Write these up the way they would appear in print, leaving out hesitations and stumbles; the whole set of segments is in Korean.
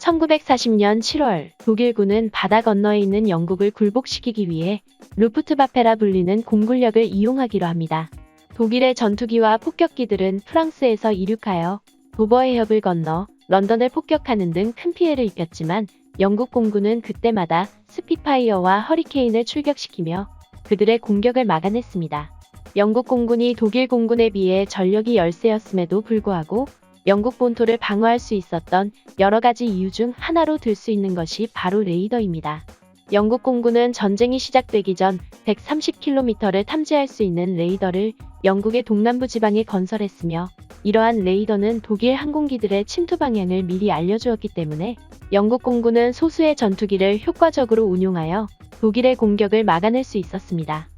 1940년 7월 독일군은 바다 건너에 있는 영국을 굴복시키기 위해 루프트바페라 불리는 공군력을 이용하기로 합니다. 독일의 전투기와 폭격기들은 프랑스에서 이륙하여 도버 해협을 건너 런던을 폭격하는 등 큰 피해를 입혔지만 영국 공군은 그때마다 스피파이어와 허리케인을 출격시키며 그들의 공격을 막아냈습니다. 영국 공군이 독일 공군에 비해 전력이 열세였음에도 불구하고 영국 본토를 방어할 수 있었던 여러 가지 이유 중 하나로 들 수 있는 것이 바로 레이더입니다. 영국 공군은 전쟁이 시작되기 전 130km를 탐지할 수 있는 레이더를 영국의 동남부 지방에 건설했으며 이러한 레이더는 독일 항공기들의 침투 방향을 미리 알려주었기 때문에 영국 공군은 소수의 전투기를 효과적으로 운용하여 독일의 공격을 막아낼 수 있었습니다.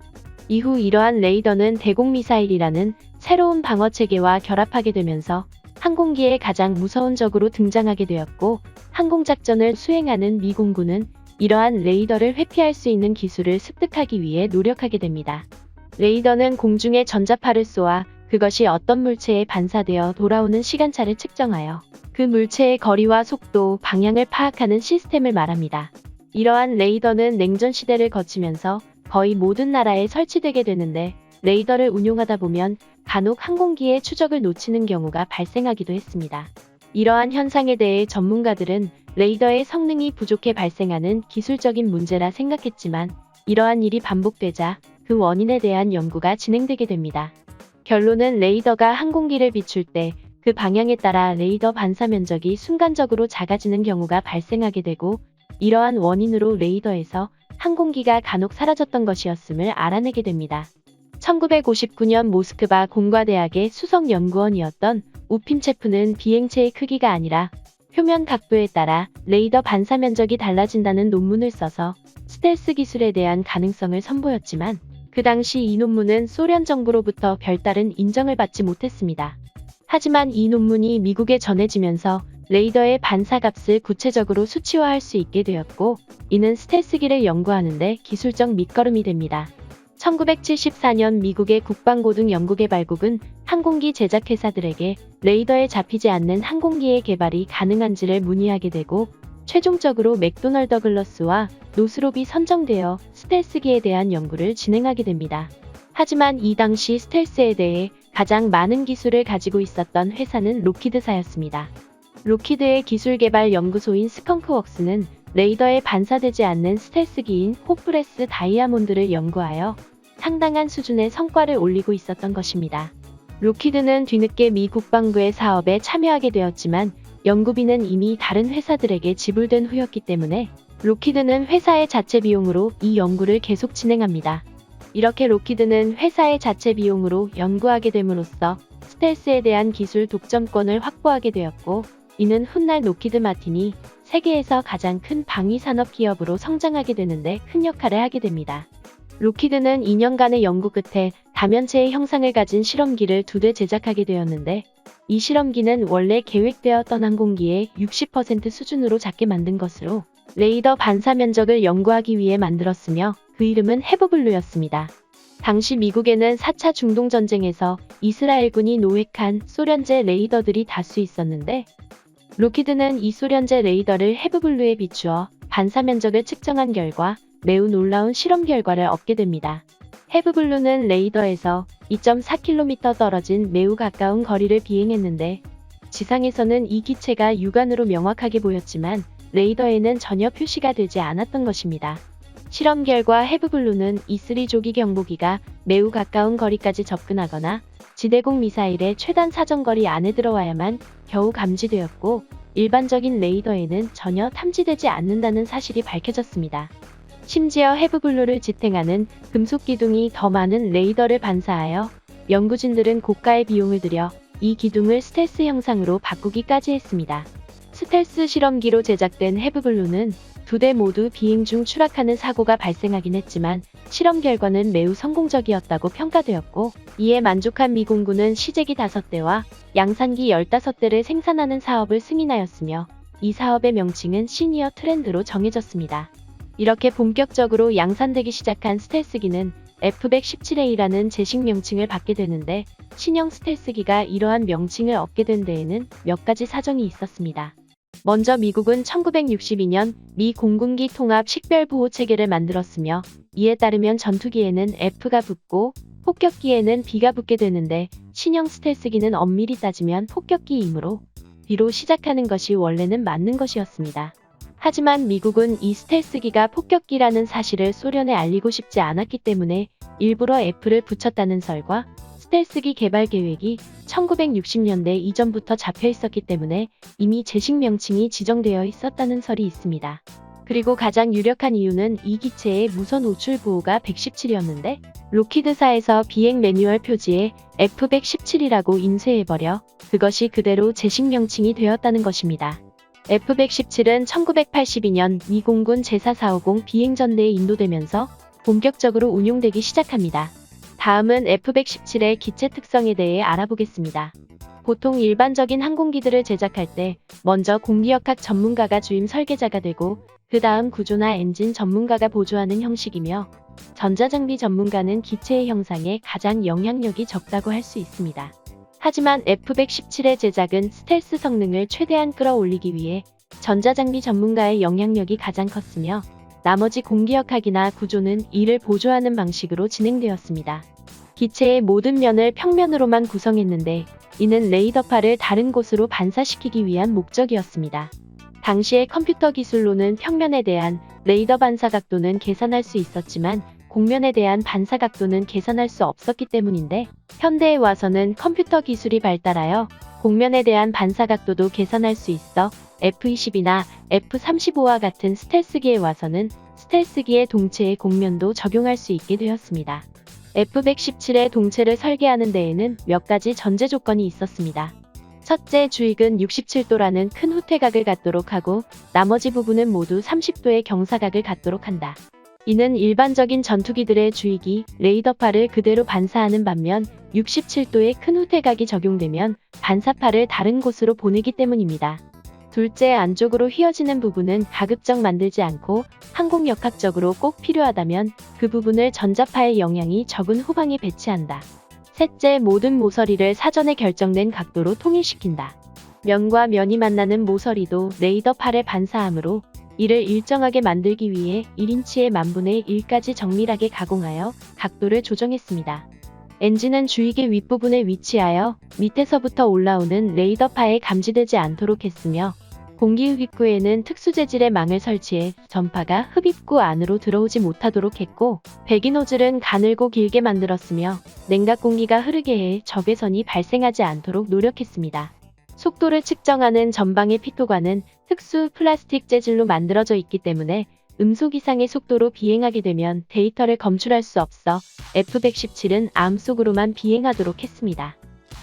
이후 이러한 레이더는 대공미사일이라는 새로운 방어체계와 결합하게 되면서 항공기에 가장 무서운 적으로 등장하게 되었고 항공작전을 수행하는 미 공군은 이러한 레이더를 회피할 수 있는 기술을 습득하기 위해 노력하게 됩니다. 레이더는 공중에 전자파를 쏘아 그것이 어떤 물체에 반사되어 돌아오는 시간차를 측정하여 그 물체의 거리와 속도, 방향을 파악하는 시스템을 말합니다. 이러한 레이더는 냉전 시대를 거치면서 거의 모든 나라에 설치되게 되는데 레이더를 운용하다 보면 간혹 항공기의 추적을 놓치는 경우가 발생하기도 했습니다. 이러한 현상에 대해 전문가들은 레이더의 성능이 부족해 발생하는 기술적인 문제라 생각했지만 이러한 일이 반복되자 그 원인에 대한 연구가 진행되게 됩니다. 결론은 레이더가 항공기를 비출 때 그 방향에 따라 레이더 반사 면적이 순간적으로 작아지는 경우가 발생하게 되고 이러한 원인으로 레이더에서 항공기가 간혹 사라졌던 것이었음을 알아내게 됩니다. 1959년 모스크바 공과대학의 수석연구원이었던 우핀체프는 비행체의 크기가 아니라 표면 각도에 따라 레이더 반사 면적이 달라진다는 논문을 써서 스텔스 기술에 대한 가능성을 선보였지만 그 당시 이 논문은 소련 정부로부터 별다른 인정을 받지 못했습니다. 하지만 이 논문이 미국에 전해지면서 레이더의 반사값을 구체적으로 수치화할 수 있게 되었고 이는 스텔스기를 연구하는 데 기술적 밑거름이 됩니다. 1974년 미국의 국방고등연구개발국은 항공기 제작회사들에게 레이더에 잡히지 않는 항공기의 개발이 가능한지를 문의하게 되고 최종적으로 맥도널 더글러스와 노스롭이 선정되어 스텔스기에 대한 연구를 진행하게 됩니다. 하지만 이 당시 스텔스에 대해 가장 많은 기술을 가지고 있었던 회사는 록히드사였습니다. 록히드의 기술개발 연구소인 스컹크웍스는 레이더에 반사되지 않는 스텔스기인 호프레스 다이아몬드를 연구하여 상당한 수준의 성과를 올리고 있었던 것입니다. 록히드는 뒤늦게 미 국방부의 사업에 참여하게 되었지만 연구비는 이미 다른 회사들에게 지불된 후였기 때문에 록히드는 회사의 자체 비용으로 이 연구를 계속 진행합니다. 이렇게 록히드는 회사의 자체 비용으로 연구하게 됨으로써 스텔스에 대한 기술 독점권을 확보하게 되었고 이는 훗날 록히드 마틴이 세계에서 가장 큰 방위산업 기업으로 성장하게 되는데 큰 역할을 하게 됩니다. 록히드는 2년간의 연구 끝에 다면체의 형상을 가진 실험기를 2대 제작하게 되었는데 이 실험기는 원래 계획되었던 항공기의 60% 수준으로 작게 만든 것으로 레이더 반사 면적을 연구하기 위해 만들었으며 그 이름은 헤브블루였습니다. 당시 미국에는 4차 중동전쟁에서 이스라엘군이 노획한 소련제 레이더들이 다수 있었는데 록히드는 이 소련제 레이더를 헤브블루에 비추어 반사 면적을 측정한 결과 매우 놀라운 실험 결과를 얻게 됩니다. 헤브블루는 레이더에서 2.4km 떨어진 매우 가까운 거리를 비행했는데 지상에서는 이 기체가 육안으로 명확하게 보였지만 레이더에는 전혀 표시가 되지 않았던 것입니다. 실험 결과 헤브블루는 E3 조기 경보기가 매우 가까운 거리까지 접근하거나 지대공 미사일의 최단 사정거리 안에 들어와야만 겨우 감지되었고 일반적인 레이더에는 전혀 탐지되지 않는다는 사실이 밝혀졌습니다. 심지어 헤브블루를 지탱하는 금속 기둥이 더 많은 레이더를 반사하여 연구진들은 고가의 비용을 들여 이 기둥을 스텔스 형상으로 바꾸기까지 했습니다. 스텔스 실험기로 제작된 헤브블루는 2대 모두 비행 중 추락하는 사고가 발생하긴 했지만 실험 결과는 매우 성공적이었다고 평가되었고 이에 만족한 미 공군은 시제기 5대와 양산기 15대를 생산하는 사업을 승인하였으며 이 사업의 명칭은 시니어 트렌드로 정해졌습니다. 이렇게 본격적으로 양산되기 시작한 스텔스기는 F-117A라는 제식 명칭을 받게 되는데 신형 스텔스기가 이러한 명칭을 얻게 된 데에는 몇 가지 사정이 있었습니다. 먼저 미국은 1962년 미 공군기 통합 식별보호체계를 만들었으며 이에 따르면 전투기에는 F가 붙고 폭격기에는 B가 붙게 되는데 신형 스텔스기는 엄밀히 따지면 폭격기이므로 B로 시작하는 것이 원래는 맞는 것이었습니다. 하지만 미국은 이 스텔스기가 폭격기라는 사실을 소련에 알리고 싶지 않았기 때문에 일부러 F를 붙였다는 설과 스텔스기 개발 계획이 1960년대 이전부터 잡혀 있었기 때문에 이미 제식 명칭이 지정되어 있었다는 설이 있습니다. 그리고 가장 유력한 이유는 이 기체의 무선 호출 부호가 117이었는데 록히드사에서 비행 매뉴얼 표지에 F-117이라고 인쇄해버려 그것이 그대로 제식 명칭이 되었다는 것입니다. F-117은 1982년 미 공군 제4-450 비행전대에 인도되면서 본격적으로 운용되기 시작합니다. 다음은 F-117의 기체 특성에 대해 알아보겠습니다. 보통 일반적인 항공기들을 제작할 때 먼저 공기역학 전문가가 주임 설계자가 되고 그 다음 구조나 엔진 전문가가 보조하는 형식이며 전자장비 전문가는 기체의 형상에 가장 영향력이 적다고 할 수 있습니다. 하지만 F-117의 제작은 스텔스 성능을 최대한 끌어올리기 위해 전자장비 전문가의 영향력이 가장 컸으며 나머지 공기역학이나 구조는 이를 보조하는 방식으로 진행되었습니다. 기체의 모든 면을 평면으로만 구성했는데 이는 레이더파를 다른 곳으로 반사시키기 위한 목적이었습니다. 당시의 컴퓨터 기술로는 평면에 대한 레이더 반사 각도는 계산할 수 있었지만 곡면에 대한 반사 각도는 계산할 수 없었기 때문인데 현대에 와서는 컴퓨터 기술이 발달하여 곡면에 대한 반사 각도도 계산할 수 있어 F-22나 F-35와 같은 스텔스기에 와서는 스텔스기의 동체의 곡면도 적용할 수 있게 되었습니다. F-117의 동체를 설계하는 데에는 몇 가지 전제 조건이 있었습니다. 첫째, 주익은 67도라는 큰 후퇴각을 갖도록 하고 나머지 부분은 모두 30도의 경사각을 갖도록 한다. 이는 일반적인 전투기들의 주익이 레이더파를 그대로 반사하는 반면 67도의 큰 후퇴각이 적용되면 반사파를 다른 곳으로 보내기 때문입니다. 둘째, 안쪽으로 휘어지는 부분은 가급적 만들지 않고 항공역학적으로 꼭 필요하다면 그 부분을 전자파의 영향이 적은 후방에 배치한다. 셋째, 모든 모서리를 사전에 결정된 각도로 통일시킨다. 면과 면이 만나는 모서리도 레이더파를 반사하므로 이를 일정하게 만들기 위해 1인치의 만분의 1까지 정밀하게 가공하여 각도를 조정했습니다. 엔진은 주익의 윗부분에 위치하여 밑에서부터 올라오는 레이더파에 감지되지 않도록 했으며 공기 흡입구에는 특수 재질의 망을 설치해 전파가 흡입구 안으로 들어오지 못하도록 했고 배기 노즐은 가늘고 길게 만들었으며 냉각 공기가 흐르게 해 적외선이 발생하지 않도록 노력했습니다. 속도를 측정하는 전방의 피토관은 특수 플라스틱 재질로 만들어져 있기 때문에 음속 이상의 속도로 비행하게 되면 데이터를 검출할 수 없어 F-117은 암속으로만 비행하도록 했습니다.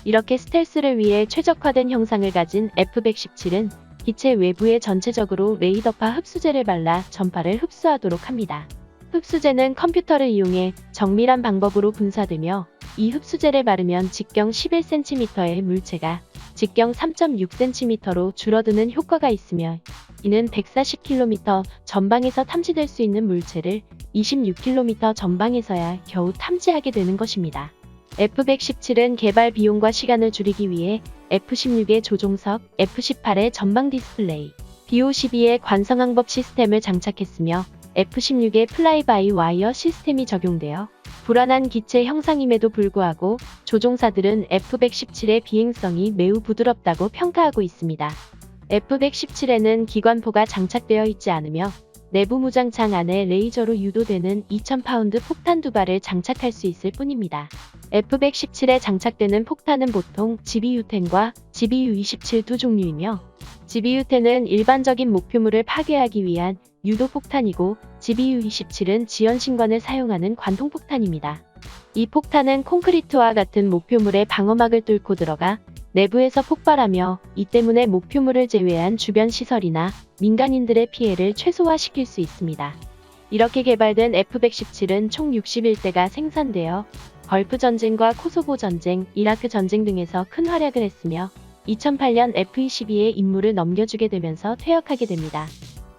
이렇게 스텔스를 위해 최적화된 형상을 가진 F-117은 기체 외부에 전체적으로 레이더파 흡수제를 발라 전파를 흡수하도록 합니다. 흡수제는 컴퓨터를 이용해 정밀한 방법으로 분사되며 이 흡수제를 바르면 직경 11cm의 물체가 직경 3.6cm로 줄어드는 효과가 있으며 이는 140km 전방에서 탐지될 수 있는 물체를 26km 전방에서야 겨우 탐지하게 되는 것입니다. F-117은 개발 비용과 시간을 줄이기 위해 F-16의 조종석, F-18의 전방 디스플레이, BO-12의 관성항법 시스템을 장착했으며 F-16의 플라이-바이-와이어 시스템이 적용되어 불안한 기체 형상임에도 불구하고 조종사들은 F-117의 비행성이 매우 부드럽다고 평가하고 있습니다. F-117에는 기관포가 장착되어 있지 않으며 내부 무장창 안에 레이저로 유도되는 2000파운드 폭탄 2발을 장착할 수 있을 뿐입니다. F-117에 장착되는 폭탄은 보통 GBU-10과 GBU-27 두 종류이며 GBU-10은 일반적인 목표물을 파괴하기 위한 유도폭탄이고 GBU-27은 지연신관을 사용하는 관통폭탄입니다. 이 폭탄은 콘크리트와 같은 목표물의 방어막을 뚫고 들어가 내부에서 폭발하며 이 때문에 목표물을 제외한 주변 시설이나 민간인들의 피해를 최소화시킬 수 있습니다. 이렇게 개발된 F-117은 총 61대가 생산되어 걸프 전쟁과 코소보 전쟁, 이라크 전쟁 등에서 큰 활약을 했으며 2008년 F-22에 임무를 넘겨주게 되면서 퇴역하게 됩니다.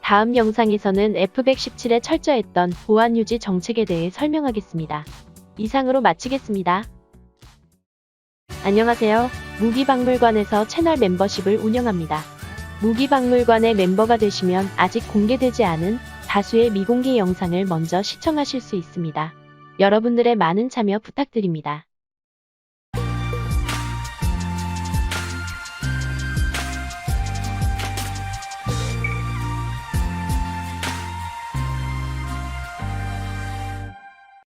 다음 영상에서는 F-117에 철저했던 보안 유지 정책에 대해 설명하겠습니다. 이상으로 마치겠습니다. 안녕하세요. 무기박물관에서 채널 멤버십을 운영합니다. 무기박물관의 멤버가 되시면 아직 공개되지 않은 다수의 미공개 영상을 먼저 시청하실 수 있습니다. 여러분들의 많은 참여 부탁드립니다.